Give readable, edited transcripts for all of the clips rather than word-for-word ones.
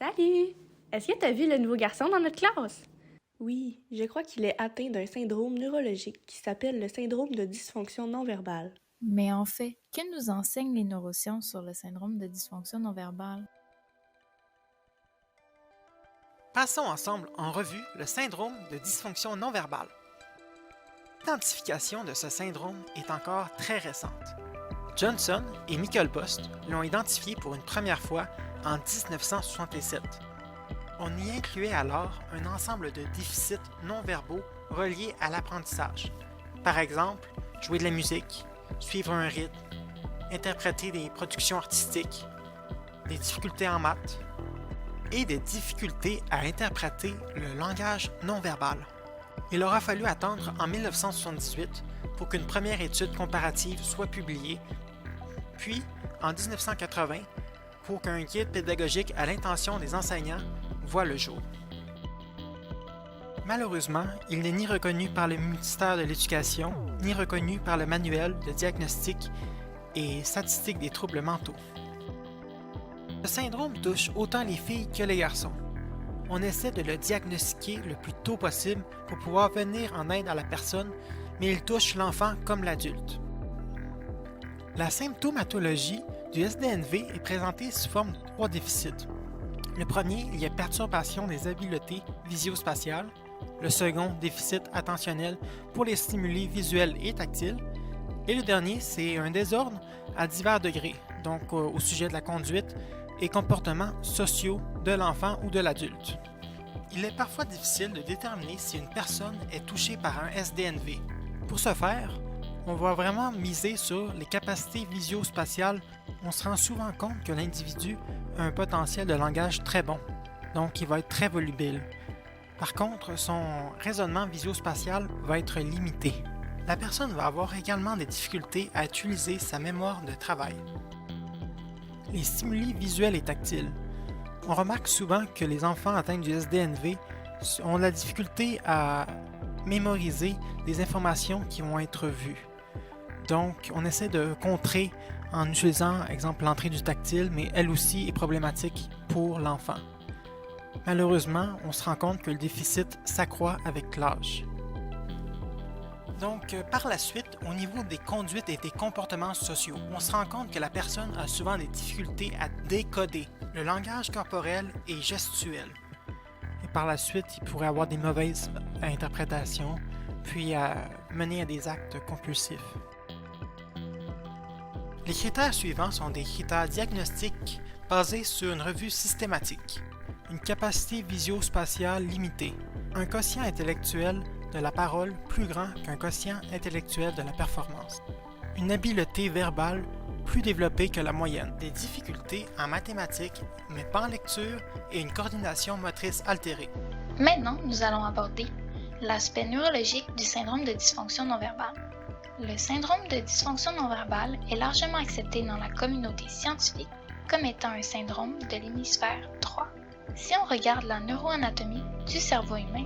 Salut! Est-ce que tu as vu le nouveau garçon dans notre classe? Oui, je crois qu'il est atteint d'un syndrome neurologique qui s'appelle le syndrome de dysfonction non verbale. Mais en fait, que nous enseignent les neurosciences sur le syndrome de dysfonction non verbale? Passons ensemble en revue le syndrome de dysfonction non verbale. L'identification de ce syndrome est encore très récente. Johnson et Michael Post l'ont identifié pour une première fois en 1967. On y incluait alors un ensemble de déficits non-verbaux reliés à l'apprentissage. Par exemple, jouer de la musique, suivre un rythme, interpréter des productions artistiques, des difficultés en maths et des difficultés à interpréter le langage non-verbal. Il aura fallu attendre en 1978 pour qu'une première étude comparative soit publiée, puis en 1980 pour qu'un guide pédagogique à l'intention des enseignants voit le jour. Malheureusement, il n'est ni reconnu par le ministère de l'Éducation, ni reconnu par le manuel de diagnostic et statistique des troubles mentaux. Ce syndrome touche autant les filles que les garçons. On essaie de le diagnostiquer le plus tôt possible pour pouvoir venir en aide à la personne, mais il touche l'enfant comme l'adulte. La symptomatologie du SDNV est présentée sous forme de 3 déficits. Le premier, il y a perturbation des habiletés visio-spatiales. Le second, déficit attentionnel pour les stimuli visuels et tactiles. Et le dernier, c'est un désordre à divers degrés, donc au sujet de la conduite et comportements sociaux de l'enfant ou de l'adulte. Il est parfois difficile de déterminer si une personne est touchée par un SDNV. Pour ce faire, on va vraiment miser sur les capacités visio-spatiales. On se rend souvent compte que l'individu a un potentiel de langage très bon, donc il va être très volubile. Par contre, son raisonnement visio-spatial va être limité. La personne va avoir également des difficultés à utiliser sa mémoire de travail. Les stimuli visuels et tactiles. On remarque souvent que les enfants atteints du SDNV ont la difficulté à mémoriser des informations qui vont être vues. Donc, on essaie de contrer en utilisant, exemple, l'entrée du tactile, mais elle aussi est problématique pour l'enfant. Malheureusement, on se rend compte que le déficit s'accroît avec l'âge. Donc, par la suite, au niveau des conduites et des comportements sociaux, on se rend compte que la personne a souvent des difficultés à décoder le langage corporel et gestuel. Et par la suite, il pourrait avoir des mauvaises interprétations, puis mener à des actes compulsifs. Les critères suivants sont des critères diagnostiques basés sur une revue systématique, une capacité visio-spatiale limitée, un quotient intellectuel de la parole plus grand qu'un quotient intellectuel de la performance, une habileté verbale plus développée que la moyenne, des difficultés en mathématiques, mais pas en lecture, et une coordination motrice altérée. Maintenant, nous allons aborder l'aspect neurologique du syndrome de dysfonction non verbale. Le syndrome de dysfonction non verbale est largement accepté dans la communauté scientifique comme étant un syndrome de l'hémisphère droit. Si on regarde la neuroanatomie du cerveau humain,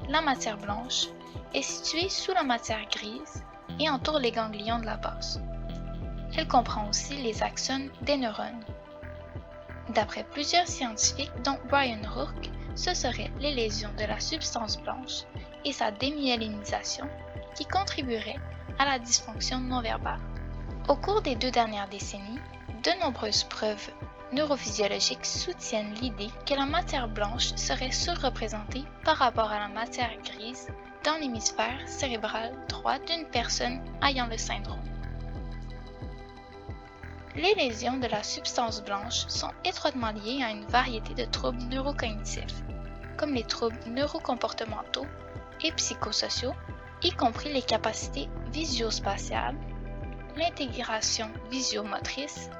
la matière blanche est située sous la matière grise et entoure les ganglions de la base. Elle comprend aussi les axones des neurones. D'après plusieurs scientifiques, dont Brian Hook, ce seraient les lésions de la substance blanche et sa démyélinisation qui contribueraient à la dysfonction non verbale. Au cours des 2 dernières décennies, de nombreuses preuves neurophysiologiques soutiennent l'idée que la matière blanche serait surreprésentée par rapport à la matière grise dans l'hémisphère cérébral droit d'une personne ayant le syndrome. Les lésions de la substance blanche sont étroitement liées à une variété de troubles neurocognitifs, comme les troubles neurocomportementaux et psychosociaux, y compris les capacités visio-spatiales, l'intégration visio-motrice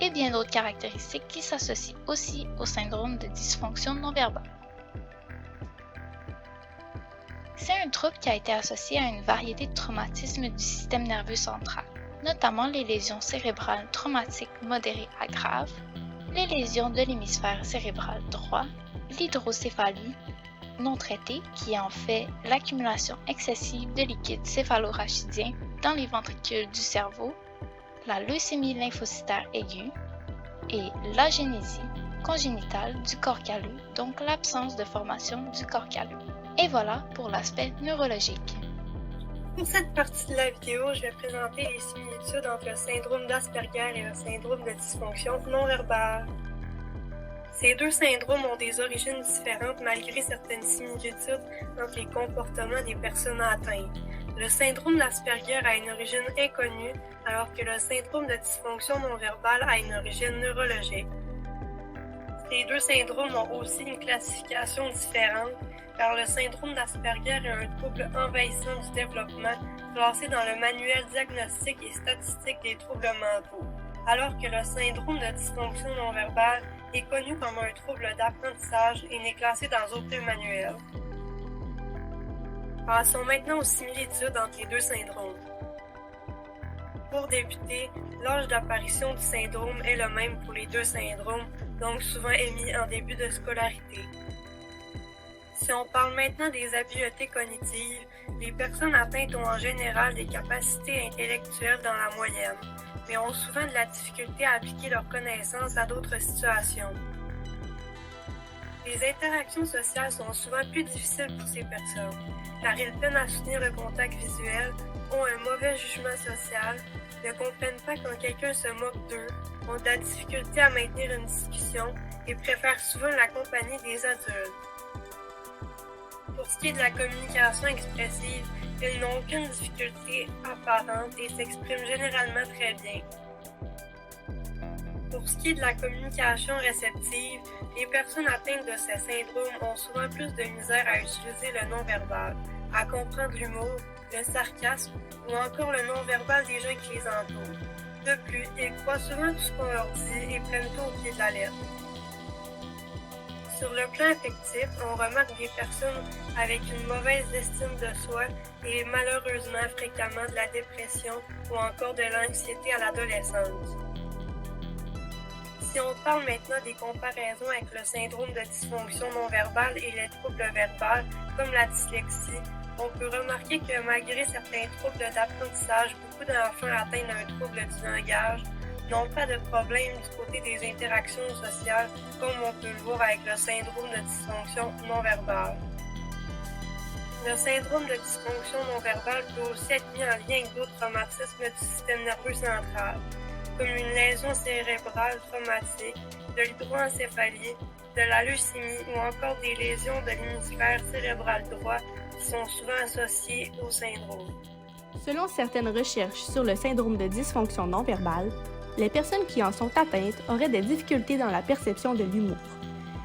et bien d'autres caractéristiques qui s'associent aussi au syndrome de dysfonction non verbale. C'est un trouble qui a été associé à une variété de traumatismes du système nerveux central, notamment les lésions cérébrales traumatiques modérées à graves, les lésions de l'hémisphère cérébral droit, l'hydrocéphalie non traitée qui est en fait l'accumulation excessive de liquide céphalorachidien dans les ventricules du cerveau, la leucémie lymphocytaire aiguë et l'agénésie congénitale du corps calleux, donc l'absence de formation du corps calleux. Et voilà pour l'aspect neurologique. Pour cette partie de la vidéo, je vais présenter les similitudes entre le syndrome d'Asperger et le syndrome de dysfonction non verbale. Ces deux syndromes ont des origines différentes malgré certaines similitudes entre les comportements des personnes atteintes. Le syndrome d'Asperger a une origine inconnue, alors que le syndrome de dysfonction non verbale a une origine neurologique. Ces deux syndromes ont aussi une classification différente, car le syndrome d'Asperger est un trouble envahissant du développement classé dans le manuel diagnostique et statistique des troubles mentaux, alors que le syndrome de dysfonction non verbale est connu comme un trouble d'apprentissage et n'est classé dans aucun manuel. Passons maintenant aux similitudes entre les deux syndromes. Pour débuter, l'âge d'apparition du syndrome est le même pour les deux syndromes, donc souvent émis en début de scolarité. Si on parle maintenant des habiletés cognitives, les personnes atteintes ont en général des capacités intellectuelles dans la moyenne, mais ont souvent de la difficulté à appliquer leurs connaissances à d'autres situations. Les interactions sociales sont souvent plus difficiles pour ces personnes, car ils peinent à soutenir le contact visuel, ont un mauvais jugement social, ne comprennent pas quand quelqu'un se moque d'eux, ont de la difficulté à maintenir une discussion et préfèrent souvent la compagnie des adultes. Pour ce qui est de la communication expressive, ils n'ont aucune difficulté apparente et s'expriment généralement très bien. Pour ce qui est de la communication réceptive, les personnes atteintes de ces syndromes ont souvent plus de misère à utiliser le non-verbal, à comprendre l'humour, le sarcasme ou encore le non-verbal des gens qui les entourent. De plus, ils croient souvent tout ce qu'on leur dit et prennent tout au pied de la lettre. Sur le plan affectif, on remarque des personnes avec une mauvaise estime de soi et malheureusement fréquemment de la dépression ou encore de l'anxiété à l'adolescence. Si on parle maintenant des comparaisons avec le syndrome de dysfonction non verbale et les troubles verbales, comme la dyslexie, on peut remarquer que malgré certains troubles d'apprentissage, beaucoup d'enfants atteints d'un trouble du langage n'ont pas de problème du côté des interactions sociales, comme on peut le voir avec le syndrome de dysfonction non verbale. Le syndrome de dysfonction non verbale peut aussi être mis en lien avec d'autres traumatismes du système nerveux central, comme une lésion cérébrale traumatique, de l'hydroencéphalie, de la leucémie ou encore des lésions de l'hémisphère cérébral droit qui sont souvent associées au syndrome. Selon certaines recherches sur le syndrome de dysfonction non verbale, les personnes qui en sont atteintes auraient des difficultés dans la perception de l'humour.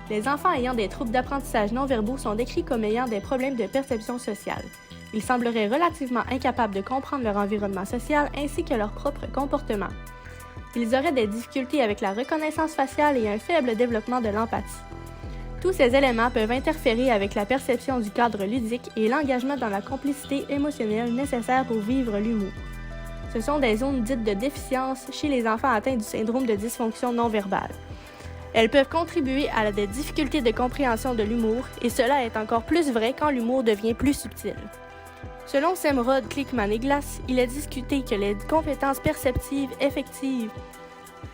Les enfants ayant des troubles d'apprentissage non-verbaux sont décrits comme ayant des problèmes de perception sociale. Ils sembleraient relativement incapables de comprendre leur environnement social ainsi que leur propre comportement. Ils auraient des difficultés avec la reconnaissance faciale et un faible développement de l'empathie. Tous ces éléments peuvent interférer avec la perception du cadre ludique et l'engagement dans la complicité émotionnelle nécessaire pour vivre l'humour. Ce sont des zones dites de déficience chez les enfants atteints du syndrome de dysfonction non verbale. Elles peuvent contribuer à des difficultés de compréhension de l'humour et cela est encore plus vrai quand l'humour devient plus subtil. Selon Semrod, Klickman et Glass, il est discuté que les compétences perceptives effectives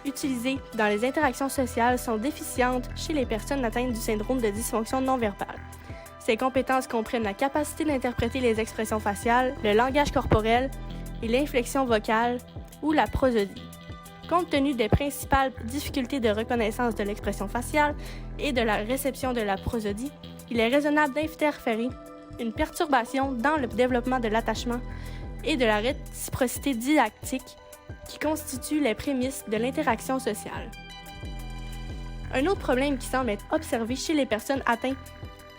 utilisées dans les interactions sociales sont déficientes chez les personnes atteintes du syndrome de dysfonction non verbale. Ces compétences comprennent la capacité d'interpréter les expressions faciales, le langage corporel et l'inflexion vocale ou la prosodie. Compte tenu des principales difficultés de reconnaissance de l'expression faciale et de la réception de la prosodie, il est raisonnable d'interférer une perturbation dans le développement de l'attachement et de la réciprocité didactique qui constituent les prémices de l'interaction sociale. Un autre problème qui semble être observé chez les personnes atteintes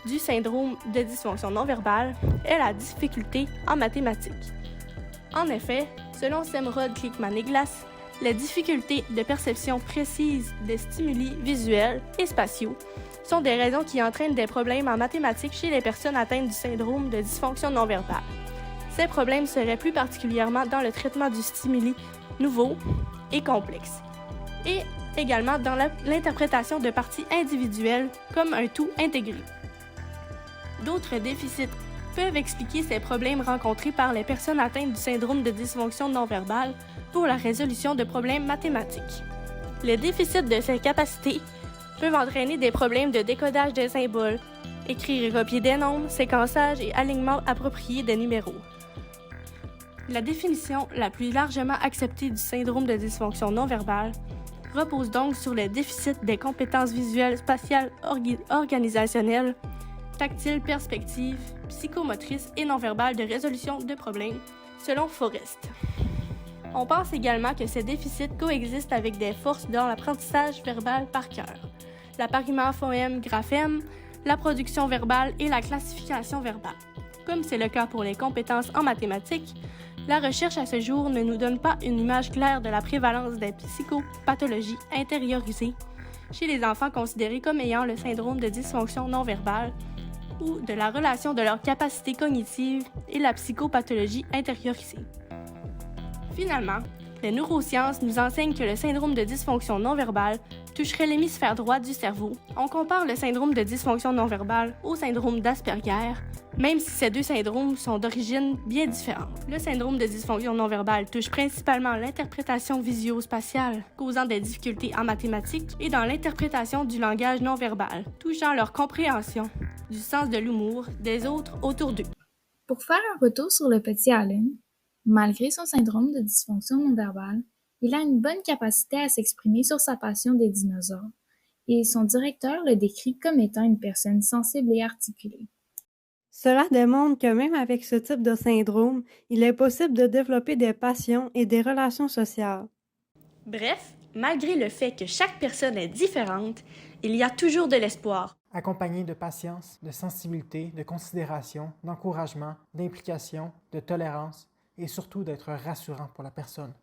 du syndrome de dysfonction non verbale est la difficulté en mathématiques. En effet, selon Semrod, Klickman et Glass, les difficultés de perception précise des stimuli visuels et spatiaux sont des raisons qui entraînent des problèmes en mathématiques chez les personnes atteintes du syndrome de dysfonction non verbale. Ces problèmes seraient plus particulièrement dans le traitement du stimuli nouveau et complexe, et également dans l'interprétation de parties individuelles comme un tout intégré. D'autres déficits peuvent expliquer ces problèmes rencontrés par les personnes atteintes du syndrome de dysfonction non verbale pour la résolution de problèmes mathématiques. Le déficit de ces capacités peuvent entraîner des problèmes de décodage des symboles, écrire et copier des nombres, séquençage et alignement approprié des numéros. La définition la plus largement acceptée du syndrome de dysfonction non verbale repose donc sur le déficit des compétences visuelles, spatiales, organisationnelles, tactiles, perspectives, psychomotrices et non-verbales de résolution de problèmes, selon Forrest. On pense également que ces déficits coexistent avec des forces dans l'apprentissage verbal par cœur, l'appariement phonème-graphème, la production verbale et la classification verbale. Comme c'est le cas pour les compétences en mathématiques, la recherche à ce jour ne nous donne pas une image claire de la prévalence des psychopathologies intériorisées chez les enfants considérés comme ayant le syndrome de dysfonction non verbale ou de la relation de leur capacité cognitive et la psychopathologie intériorisée. Finalement, les neurosciences nous enseignent que le syndrome de dysfonction non verbale toucherait l'hémisphère droit du cerveau. On compare le syndrome de dysfonction non verbale au syndrome d'Asperger, même si ces deux syndromes sont d'origine bien différente. Le syndrome de dysfonction non verbale touche principalement l'interprétation visio-spatiale, causant des difficultés en mathématiques et dans l'interprétation du langage non verbal, touchant leur compréhension du sens de l'humour des autres autour d'eux. Pour faire un retour sur le petit Alan, malgré son syndrome de dysfonction non verbale, il a une bonne capacité à s'exprimer sur sa passion des dinosaures, et son directeur le décrit comme étant une personne sensible et articulée. Cela démontre que même avec ce type de syndrome, il est possible de développer des passions et des relations sociales. Bref, malgré le fait que chaque personne est différente, il y a toujours de l'espoir. Accompagné de patience, de sensibilité, de considération, d'encouragement, d'implication, de tolérance et surtout d'être rassurant pour la personne.